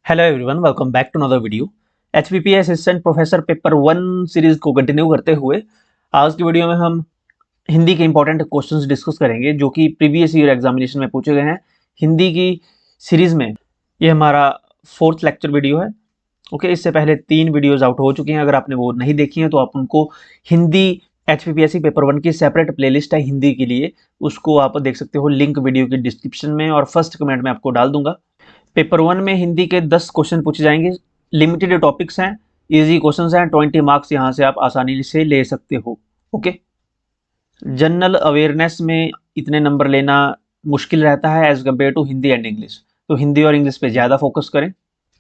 Hello everyone, welcome back to another video. HPP assistant professor paper 1 series को continue करते हुए आज की वीडियो में हम हिंदी के इंपॉर्टेंट क्वेश्चंस डिस्कस करेंगे जो कि प्रीवियस ईयर एग्जामिनेशन में पूछे गए हैं हिंदी की सीरीज में। ये हमारा 4th लेक्चर वीडियो है। ओके, इससे पहले 3 वीडियोज आउट हो चुकी हैं। अगर आपने वो नहीं देखी हैं तो आप उनको हिंदी एचपीपीएससी पेपर 1 की सेपरेट प्लेलिस्ट है हिंदी के लिए, उसको आप देख सकते हो। लिंक वीडियो की डिस्क्रिप्शन में और फर्स्ट कमेंट में आपको डाल दूंगा। पेपर 1 में हिंदी के 10 क्वेश्चन पूछे जाएंगे। लिमिटेड टॉपिक्स हैं, इजी क्वेश्चंस हैं। 20 मार्क्स यहां से आप आसानी से ले सकते हो। ओके, जनरल अवेयरनेस में इतने नंबर लेना मुश्किल रहता है as compare to Hindi and English. तो हिंदी और इंग्लिश पे ज़्यादा फोकस करें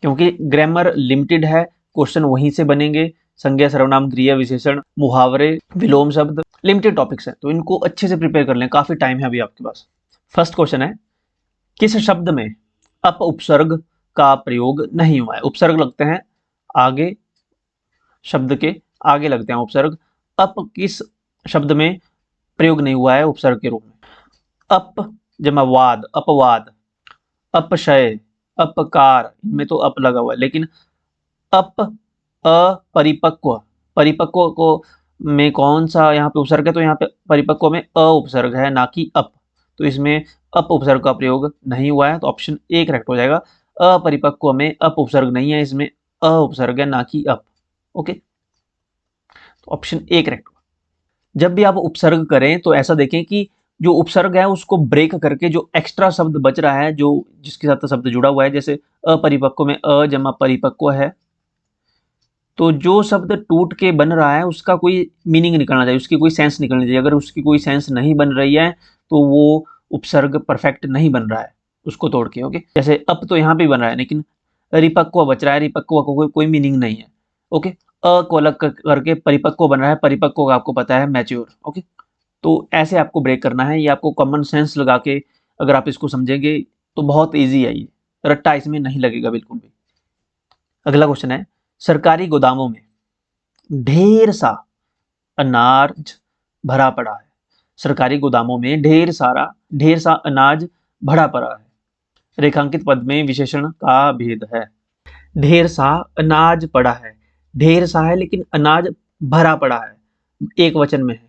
क्योंकि ग्रामर लिमिटेड है, क्वेश्चन वहीं से बनेंगे। संज्ञा, सर्वनाम, क्रिया, विशेषण, मुहावरे, विलोम शब्द, लिमिटेड टॉपिक्स हैं, तो इनको अच्छे से प्रिपेयर कर लें। काफ़ी टाइम है अभी आपके पास। फर्स्ट क्वेश्चन है, किस शब्द में अप उपसर्ग का प्रयोग नहीं हुआ है? उपसर्ग लगते हैं आगे, शब्द के आगे लगते हैं उपसर्ग। अप किस शब्द में प्रयोग नहीं हुआ है उपसर्ग के रूप में? अप जमा वाद, अपवाद, अपशय, अपकार, इनमें तो अप लगा हुआ है। लेकिन अप अपरिपक्व, परिपक्व को में कौन सा यहाँ पे उपसर्ग है? तो यहाँ पे परिपक्व में अ उपसर्ग है, ना कि अप। तो इसमें अप उपसर्ग का प्रयोग नहीं हुआ है, तो ऑप्शन ए करेक्ट हो जाएगा। अपरिपक्व में अप उपसर्ग नहीं है, इसमें अ उपसर्ग है, ना कि अप। ओके, तो ऑप्शन ए करेक्ट हुआ। जब भी आप उपसर्ग करें तो ऐसा देखें कि जो उपसर्ग है उसको ब्रेक करके जो एक्स्ट्रा शब्द बच रहा है, जो जिसके साथ शब्द जुड़ा हुआ है, जैसे अपरिपक्व में अ जमा परिपक्व है, तो जो शब्द टूट के बन रहा है उसका कोई मीनिंग निकलना चाहिए, उसकी कोई सेंस निकलनी चाहिए। अगर उसकी कोई सेंस नहीं बन रही है तो वो उपसर्ग परफेक्ट नहीं बन रहा है, उसको तोड़ के। ओके, जैसे अब तो यहाँ पे बन रहा है लेकिन रिपक्व बच रहा है, रिपक्व को कोई मीनिंग नहीं है। ओके, अ को अलग करके परिपक्व बन रहा है, परिपक्व का आपको पता है मैच्योर। ओके, तो ऐसे आपको ब्रेक करना है। ये आपको कॉमन सेंस लगा के अगर आप इसको समझेंगे तो बहुत ईजी है, ये रट्टा इसमें नहीं लगेगा बिल्कुल भी। अगला क्वेश्चन है, सरकारी गोदामों में ढेर सा अनाज भरा पड़ा है। सरकारी गोदामों में ढेर सा अनाज भरा पड़ा है। रेखांकित पद में विशेषण का भेद है। ढेर सा अनाज पड़ा है, ढेर सा है लेकिन अनाज भरा पड़ा है, एक वचन में है,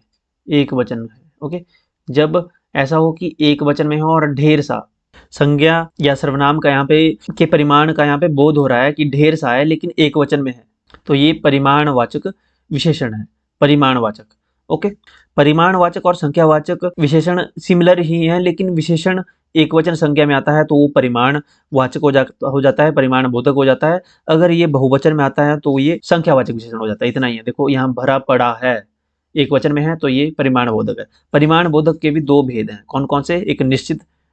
एक वचन में है। ओके, जब ऐसा हो कि एक वचन में हो और ढेर सा, संज्ञा या सर्वनाम का यहाँ पे के परिमाण का यहाँ पे बोध हो रहा है कि ढेर सा है लेकिन एक वचन में है, तो ये परिमाणवाचक विशेषण है। परिमाणवाचक। ओके, परिमाणवाचक और संख्यावाचक विशेषण सिमिलर ही है, लेकिन विशेषण एक वचन संज्ञा में आता है तो वो परिमाणवाचक हो जाता है, परिमाण बोधक हो जाता है। अगर ये बहुवचन में आता है तो ये संख्यावाचक विशेषण हो जाता है। इतना ही है। देखो, यहाँ भरा पड़ा है, एक वचन में है तो ये परिमाण बोधक है। परिमाण बोधक के भी दो भेद हैं। कौन कौन से? एक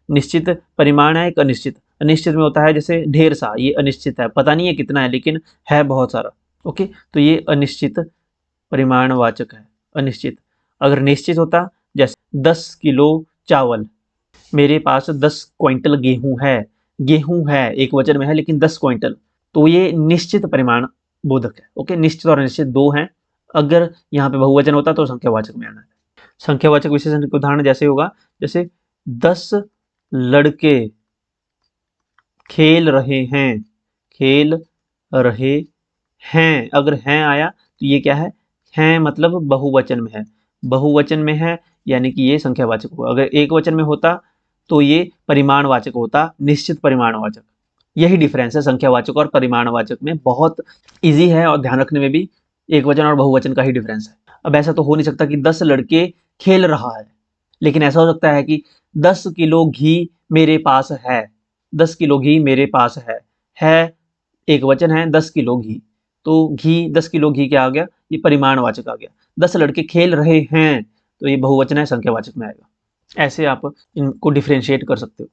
निश्चित परिमाण है, एक अनिश्चित। अनिश्चित में होता है जैसे ढेर सा, ये अनिश्चित है, पता नहीं है कितना है लेकिन है बहुत सारा। ओके, तो ये अनिश्चित परिमाणवाचक है, अनिश्चित। अगर निश्चित होता, जैसे 10 किलो चावल, मेरे पास 10 क्विंटल गेहूं है, गेहूं है एक वचन में है लेकिन 10 क्विंटल, तो ये निश्चित परिमाण बोधक है। ओके, निश्चित और अनिश्चित दो हैं। अगर यहाँ पे बहुवचन होता तो संख्यावाचक में आना है। संख्यावाचक विशेषण के उदाहरण जैसे होगा, जैसे 10 लड़के खेल रहे हैं, खेल रहे हैं। अगर हैं आया तो ये क्या है? हैं मतलब बहुवचन में है, बहुवचन में है यानी कि ये संख्यावाचक होगा। अगर एक वचन में होता तो ये परिमाणवाचक होता, निश्चित परिमाणवाचक। यही डिफरेंस है संख्यावाचक और परिमाणवाचक में। बहुत इजी है और ध्यान रखने में भी एक वचन और बहुवचन का ही डिफरेंस है। अब ऐसा तो हो नहीं सकता कि 10 लड़के खेल रहा है, लेकिन ऐसा हो सकता है कि 10 किलो घी मेरे पास है, 10 किलो घी मेरे पास है एक वचन है, 10 किलो घी, तो घी 10 किलो घी क्या आ गया? ये परिमाणवाचक आ गया। 10 लड़के खेल रहे हैं तो ये बहुवचन है, संख्यावाचक में आएगा। ऐसे आप इनको डिफ्रेंशिएट कर सकते हो।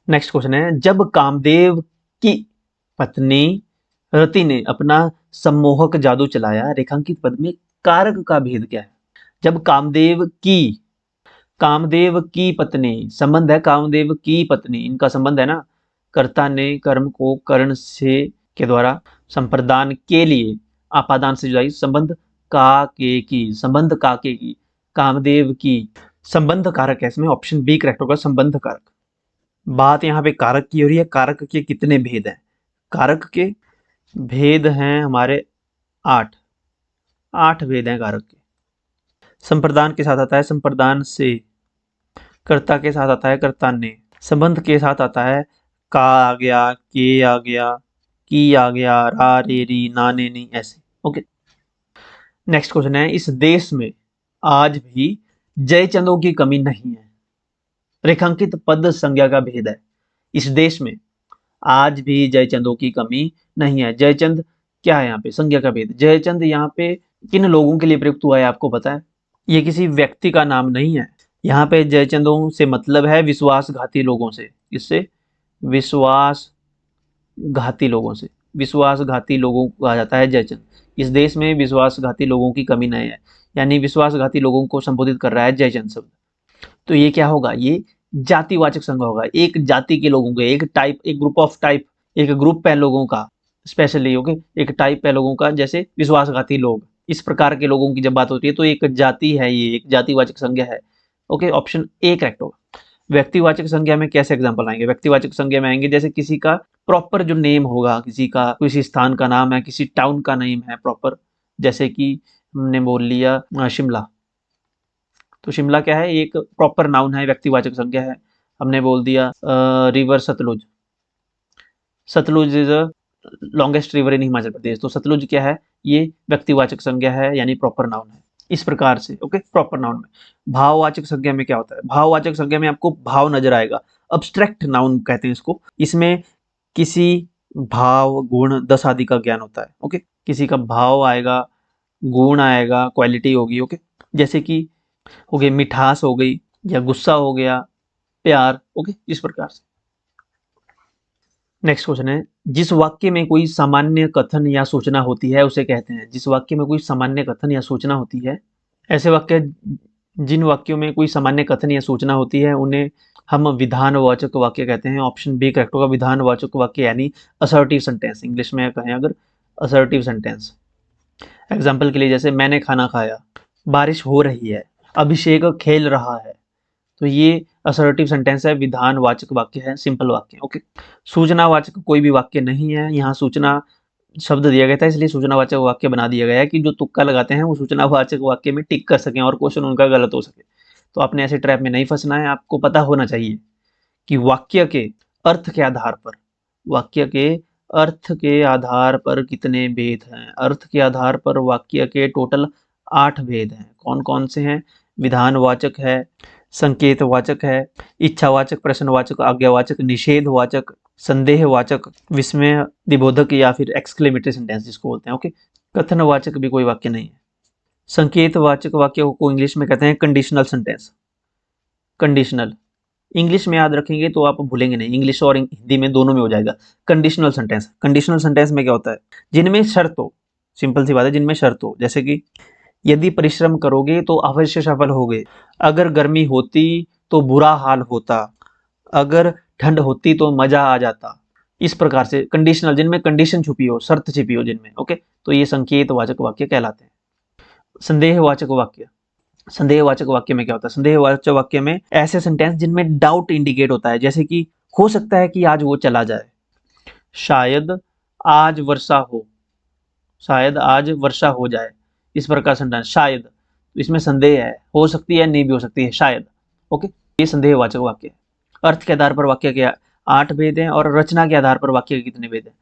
नेक्स्ट क्वेश्चन है, जब कामदेव की पत्नी रति ने अपना सम्मोहक जादू चलाया, रेखांकित पद में कारक का भेद क्या है? जब कामदेव की पत्नी, संबंध है कामदेव की पत्नी, इनका संबंध है ना। कर्ता ने कर्म को कर्ण से के द्वारा संप्रदान के लिए आपादान से जुड़ाई, संबंध काके की, संबंध काके की, कामदेव की, संबंध कारक है इसमें। ऑप्शन बी करेक्ट होगा, संबंध कारक। बात यहाँ पे कारक की हो रही है। कारक के कितने भेद हैं? कारक के भेद हैं हमारे 8 भेद हैं कारक के। संप्रदान के साथ आता है संप्रदान से, कर्ता के साथ आता है कर्ता ने, संबंध के साथ आता है का आ गया, के आ गया, की आ गया, रा रे री ना ने नी, ऐसे। ओके, नेक्स्ट क्वेश्चन है, इस देश में आज भी जयचंदों की कमी नहीं है। रेखांकित पद संज्ञा का भेद है। इस देश में आज भी जयचंदों की कमी नहीं है। जयचंद क्या है यहाँ पे? संज्ञा का भेद। जयचंद यहाँ पे किन लोगों के लिए प्रयुक्त हुआ है आपको पता है? ये किसी व्यक्ति का नाम नहीं है। यहाँ पे जयचंदों से मतलब है विश्वासघाती लोगों से। इससे विश्वासघाती लोगों से, विश्वासघाती लोगों को कहा जाता है जयचंद। इस देश में विश्वासघाती लोगों की कमी नहीं है, यानी विश्वासघाती लोगों को संबोधित कर रहा है जयचंद शब्द। तो ये क्या होगा? ये जातिवाचक संज्ञा होगा। एक जाति के लोगों के, एक टाइप, एक ग्रुप ऑफ टाइप, एक ग्रुप है लोगों का, स्पेशली ओके, एक टाइप है लोगों का, जैसे विश्वासघाती लोग। इस प्रकार के लोगों की जब बात होती है तो एक जाति है, ये एक जातिवाचक संज्ञा है। ओके, ऑप्शन ए करेक्ट होगा। व्यक्तिवाचक संज्ञा में कैसे एग्जांपल आएंगे? व्यक्तिवाचक संज्ञा में आएंगे जैसे किसी का प्रॉपर जो नेम होगा, किसी का, किसी स्थान का नाम है, किसी टाउन का नेम है प्रॉपर, जैसे कि हमने बोल लिया शिमला। तो शिमला क्या है? एक प्रॉपर नाउन है, व्यक्तिवाचक संज्ञा है। हमने बोल दिया river Sutlej. Sutlej is longest river in Himachal Pradesh. तो सतलुज क्या है? ये व्यक्तिवाचक संज्ञा है, यानी प्रॉपर नाउन है। इस प्रकार से ओके, प्रॉपर नाउन में। भाववाचक संज्ञा में क्या होता है? भाववाचक संज्ञा में आपको भाव नजर आएगा। अब्स्ट्रैक्ट नाउन कहते हैं इसको। इसमें किसी भाव, गुण, दस आदि का ज्ञान होता है। ओके, किसी का भाव आएगा, गुण आएगा, क्वालिटी होगी। ओके, जैसे कि हो गई मिठास हो गई, या गुस्सा हो गया, प्यार। ओके, इस प्रकार से। नेक्स्ट क्वेश्चन है, जिस वाक्य में कोई सामान्य कथन या सूचना होती है उसे कहते हैं। जिस वाक्य में कोई सामान्य कथन या सूचना होती है, ऐसे वाक्य, जिन वाक्यों में कोई सामान्य कथन या सूचना होती है उन्हें हम विधानवाचक वाक्य कहते हैं। ऑप्शन बी करेक्ट होगा। विधानवाचक वाक्य यानी असर्टिव सेंटेंस, इंग्लिश में कहें अगर असर्टिव सेंटेंस। एग्जाम्पल के लिए जैसे मैंने खाना खाया, बारिश हो रही है, अभिषेक खेल रहा है। तो ये असर्टिव सेंटेंस है, विधानवाचक वाक्य है, सिंपल वाक्य। ओके, सूचनावाचक कोई भी वाक्य नहीं है। यहाँ सूचना शब्द दिया गया था इसलिए सूचनावाचक वाक्य बना दिया गया है कि जो तुक्का लगाते हैं वो सूचनावाचक वाक्य में टिक कर सकें और क्वेश्चन उनका गलत हो सके। तो आपने ऐसे ट्रैप में नहीं फंसना है। आपको पता होना चाहिए कि वाक्य के अर्थ के आधार पर, वाक्य के अर्थ के आधार पर कितने भेद हैं। अर्थ के आधार पर वाक्य के टोटल 8 भेद हैं। कौन कौन से हैं? विधानवाचक है, संकेतवाचक है, इच्छावाचक, प्रश्नवाचक, आज्ञावाचक, निषेधवाचक, संदेहवाचक, विस्मय दिबोधक या फिर एक्सक्लेमेटरी सेंटेंस जिसको बोलते हैं। ओके, कथनवाचक भी कोई वाक्य नहीं है। संकेतवाचक वाक्य को इंग्लिश में कहते हैं कंडीशनल सेंटेंस। कंडीशनल इंग्लिश में याद रखेंगे तो आप भूलेंगे नहीं, इंग्लिश और हिंदी में दोनों में हो जाएगा। कंडीशनल सेंटेंस, कंडीशनल सेंटेंस में क्या होता है? जिनमें शर्त हो, सिंपल सी बात है, जिनमें शर्त हो। जैसे कि यदि परिश्रम करोगे तो अवश्य सफल होगे, अगर गर्मी होती तो बुरा हाल होता, अगर ठंड होती तो मजा आ जाता। इस प्रकार से कंडीशनल, जिनमें कंडीशन छुपी हो, शर्त छिपी हो जिनमें। ओके, तो ये संकेतवाचक वाक्य कहलाते हैं। संदेहवाचक वाक्य, संदेहवाचक वाक्य में क्या होता है? संदेहवाचक वाक्य में ऐसे सेंटेंस जिनमें डाउट इंडिकेट होता है, जैसे कि हो सकता है कि आज वो चला जाए, शायद आज वर्षा हो, शायद आज वर्षा हो जाए। इस प्रकार सेंटेंस शायद, तो इसमें संदेह है, हो सकती है, नहीं भी हो सकती है, शायद। ओके, ये संदेहवाचक वाक्य है। अर्थ के आधार पर वाक्य के 8 भेद हैं और रचना के आधार पर वाक्य के कितने भेद हैं?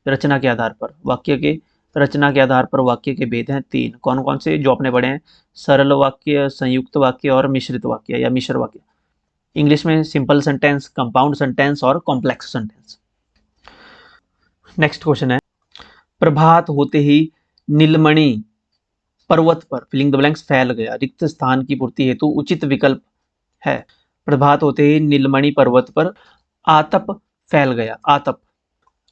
रचना के आधार पर वाक्य के, रचना के आधार पर वाक्य के भेद हैं 3। कौन कौन से? जो आपने पढ़े हैं, सरल वाक्य, संयुक्त वाक्य और मिश्रित वाक्य या मिश्र वाक्य। इंग्लिश में सिंपल सेंटेंस, कंपाउंड सेंटेंस और कॉम्प्लेक्स सेंटेंस। नेक्स्ट क्वेश्चन है, प्रभात होते ही नीलमणि पर्वत पर फिलिंग द ब्लैंक्स फैल गया। रिक्त स्थान की पूर्ति हेतु उचित विकल्प है। प्रभात होते ही नीलमणि पर्वत पर आतप फैल गया। आतप,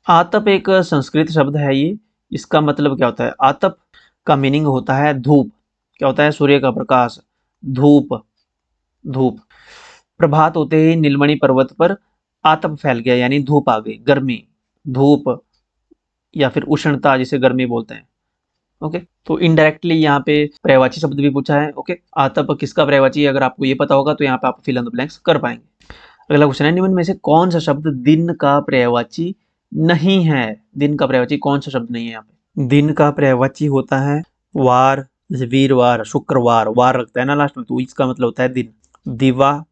आतप एक संस्कृत शब्द है। ये, इसका मतलब क्या होता है? आतप का मीनिंग होता है धूप। क्या होता है? सूर्य का प्रकाश, धूप, धूप। प्रभात होते ही नीलमणि पर्वत पर आतप फैल गया, यानी धूप आ गई, गर्मी, धूप या फिर उष्णता जिसे गर्मी बोलते हैं। ओके, तो इनडायरेक्टली यहाँ पे पर्यायवाची शब्द भी पूछा है। ओके, आतप किसका पर्यायवाची है? अगर आपको ये पता होगा तो यहाँ पे आप फिल इन द ब्लैंक्स कर पाएंगे। अगला क्वेश्चन है, निम्न में से कौन सा शब्द दिन का पर्यायवाची नहीं है? दिन का पर्यायवाची कौन सा शब्द नहीं है यहाँ पे? दिन का पर्यायवाची होता है वार, जैसे वीरवार, शुक्रवार, वार लगता है ना लास्ट में, तो इसका मतलब होता है दिन। दिवा,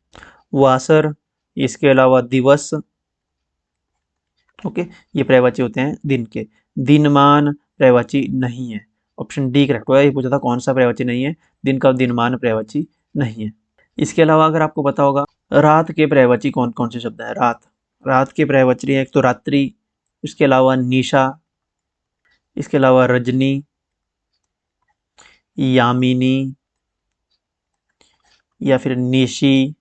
वासर, इसके अलावा दिवस, ओके, ये पर्यायवाची होते हैं दिन के। दिनमान पर्यायवाची नहीं है, ऑप्शन डी करेक्ट होगा। ये पूछा था कौन सा पर्यायवाची नहीं है, दिन का दिनमान पर्यायवाची नहीं है। इसके अलावा अगर आपको पता होगा रात के पर्यायवाची कौन कौन से शब्द हैं? रात के पर्यायवाची है एक तो रात्रि, इसके अलावा निशा, इसके अलावा रजनी, यामिनी, या फिर निशी,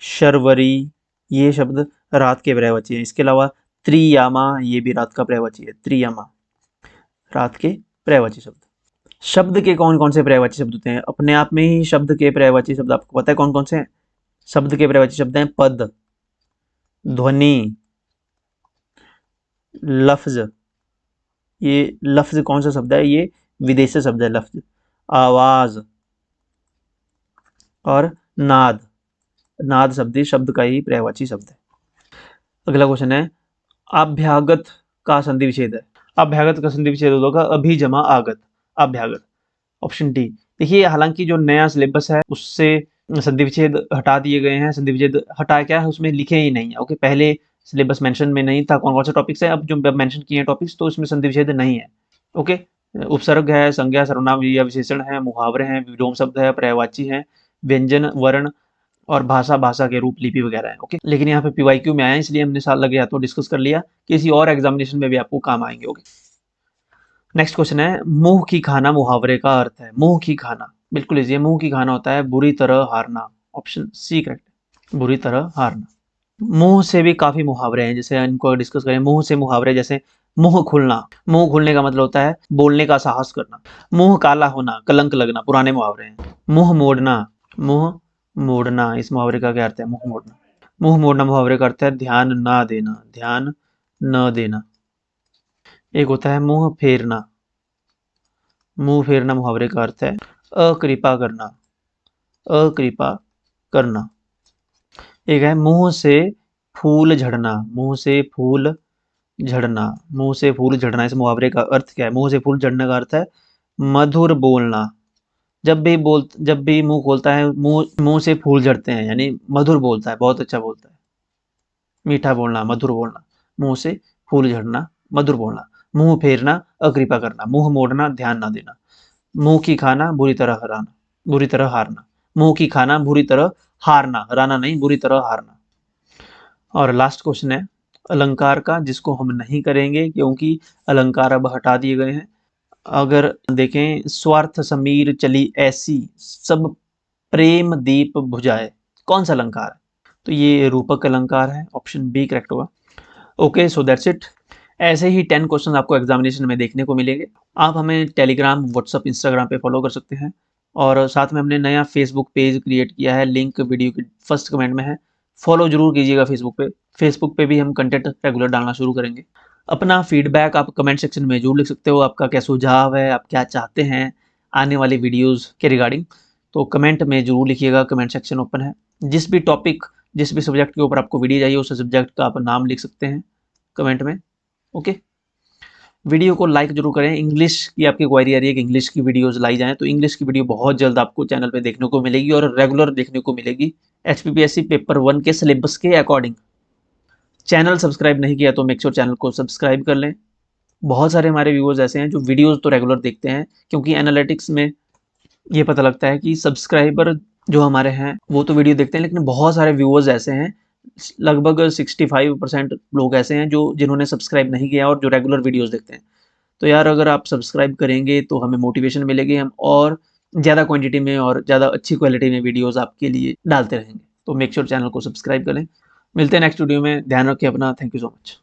शर्वरी, ये शब्द रात के पर्यायवाची हैं। इसके अलावा त्रियामा, ये भी रात का पर्यायवाची है। त्रियामा रात के पर्यायवाची शब्द। शब्द के कौन कौन से पर्यायवाची शब्द होते हैं? अपने आप में ही शब्द के पर्यायवाची शब्द आपको पता है कौन कौन से हैं? शब्द के पर्यायवाची शब्द हैं पद, ध्वनि, लफ्ज। ये लफ्ज कौन सा शब्द है? ये विदेशी शब्द है लफ्ज। आवाज और नाद, नाद शब्द शब्द का ही पर्यायवाची शब्द है। अगला क्वेश्चन है, अभ्यागत का संधि विच्छेद है। अभ्यागत का संधि विच्छेद होगा अभी जमा आगत, अभ्यागत, ऑप्शन डी। देखिए हालांकि जो नया सिलेबस है उससे संधि विच्छेद हटा दिए गए हैं। संधि विच्छेद हटा क्या है, उसमें लिखे ही नहीं है। ओके, पहले सिलेबस मेंशन में नहीं था कौन कौन से टॉपिक्स है, अब जो मेंशन किए हैं टॉपिक्स तो उसमें संधि विच्छेद नहीं है। ओके, उपसर्ग है, संज्ञा, सर्वनाम या विशेषण है, मुहावरे हैं, विलोम शब्द है, पर्यायवाची है, व्यंजन, वर्ण और भाषा के रूप, लिपि वगैरह है। ओके, लेकिन यहाँ पे पीवाईक्यू में आया इसलिए हमने साल लगे या तो डिस्कस कर लिया, किसी और एग्जामिनेशन में भी आपको काम आएंगे। ओके, नेक्स्ट क्वेश्चन है, मुंह की खाना मुहावरे का अर्थ है। मुंह की खाना बिल्कुल इजी है, मुंह की खाना होता है बुरी तरह हारना, ऑप्शन सी करेक्ट, बुरी तरह हारना। मुंह से भी काफी मुहावरे हैं, जैसे इनको डिस्कस करें। मुंह से मुहावरे जैसे मुंह खुलना, मुंह खुलने का मतलब होता है बोलने का साहस करना। मुंह काला होना, कलंक लगना, पुराने मुहावरे हैं। मुंह मोड़ना, मुंह मोड़ना, इस मुहावरे का क्या अर्थ है? मुंह मोड़ना, मुंह मोड़ना मुहावरे का अर्थ है ध्यान ना देना, ध्यान न देना। एक होता है मुंह फेरना, मुंह फेरना मुहावरे का अर्थ है अकृपा करना, अकृपा करना। एक है मुंह से फूल झड़ना, मुंह से फूल झड़ना, मुंह से फूल झड़ना, इस मुहावरे का अर्थ क्या है? मुंह से फूल झड़ने का अर्थ है मधुर बोलना। जब भी मुंह खोलता है, मुंह से फूल झड़ते हैं, यानी मधुर बोलता है, बहुत अच्छा बोलता है, मीठा बोलना, मधुर बोलना। मुंह से फूल झड़ना, मधुर बोलना। मुंह फेरना, अकृपा करना। मुंह मोड़ना, ध्यान ना देना। मुंह की खाना, बुरी तरह हराना, बुरी तरह हारना। मुंह की खाना, बुरी तरह हारना, हराना नहीं, बुरी तरह हारना। और लास्ट क्वेश्चन है अलंकार का, जिसको हम नहीं करेंगे क्योंकि अलंकार अब हटा दिए गए हैं। अगर देखें, स्वार्थ समीर चली ऐसी, सब प्रेम दीप बुझाए, कौन सा अलंकार है? तो ये रूपक अलंकार है, ऑप्शन बी करेक्ट होगा। Okay, so that's it. ऐसे ही 10 क्वेश्चन आपको एग्जामिनेशन में देखने को मिलेंगे। आप हमें टेलीग्राम, व्हाट्सअप, इंस्टाग्राम पे फॉलो कर सकते हैं, और साथ में हमने नया फेसबुक पेज क्रिएट किया है, लिंक वीडियो के फर्स्ट कमेंट में है, फॉलो जरूर कीजिएगा फेसबुक पे। फेसबुक पे भी हम कंटेंट रेगुलर डालना शुरू करेंगे। अपना फीडबैक आप कमेंट सेक्शन में जरूर लिख सकते हो, आपका क्या सुझाव है, आप क्या चाहते हैं आने वाली वीडियोज़ के रिगार्डिंग, तो कमेंट में जरूर लिखिएगा, कमेंट सेक्शन ओपन है। जिस भी टॉपिक, जिस भी सब्जेक्ट के ऊपर आपको वीडियो चाहिए उस सब्जेक्ट का आप नाम लिख सकते हैं कमेंट में। ओके, वीडियो को लाइक जरूर करें। इंग्लिश की आपकी क्वायरी आ रही है कि इंग्लिश की वीडियोस लाई जाएं, तो इंग्लिश की वीडियो बहुत जल्द आपको चैनल पे देखने को मिलेगी और रेगुलर देखने को मिलेगी एचपीपीएससी पेपर 1 के सिलेबस के अकॉर्डिंग। चैनल सब्सक्राइब नहीं किया तो मेक श्योर चैनल को सब्सक्राइब कर लें। बहुत सारे हमारे व्यूअर्स ऐसे हैं जो वीडियोस तो रेगुलर देखते हैं, क्योंकि एनालिटिक्स में ये पता लगता है कि सब्सक्राइबर जो हमारे हैं वो तो वीडियो देखते हैं, लेकिन बहुत सारे व्यूअर्स ऐसे हैं, लगभग 65% लोग ऐसे हैं जो जिन्होंने सब्सक्राइब नहीं किया और जो रेगुलर वीडियोस देखते हैं। तो यार अगर आप सब्सक्राइब करेंगे तो हमें मोटिवेशन मिलेगी, हम और ज़्यादा क्वांटिटी में और ज़्यादा अच्छी क्वालिटी में वीडियोस आपके लिए डालते रहेंगे। तो मेक श्योर चैनल को सब्सक्राइब करें। मिलते हैं नेक्स्ट वीडियो में, ध्यान रखें अपना। Thank you so much.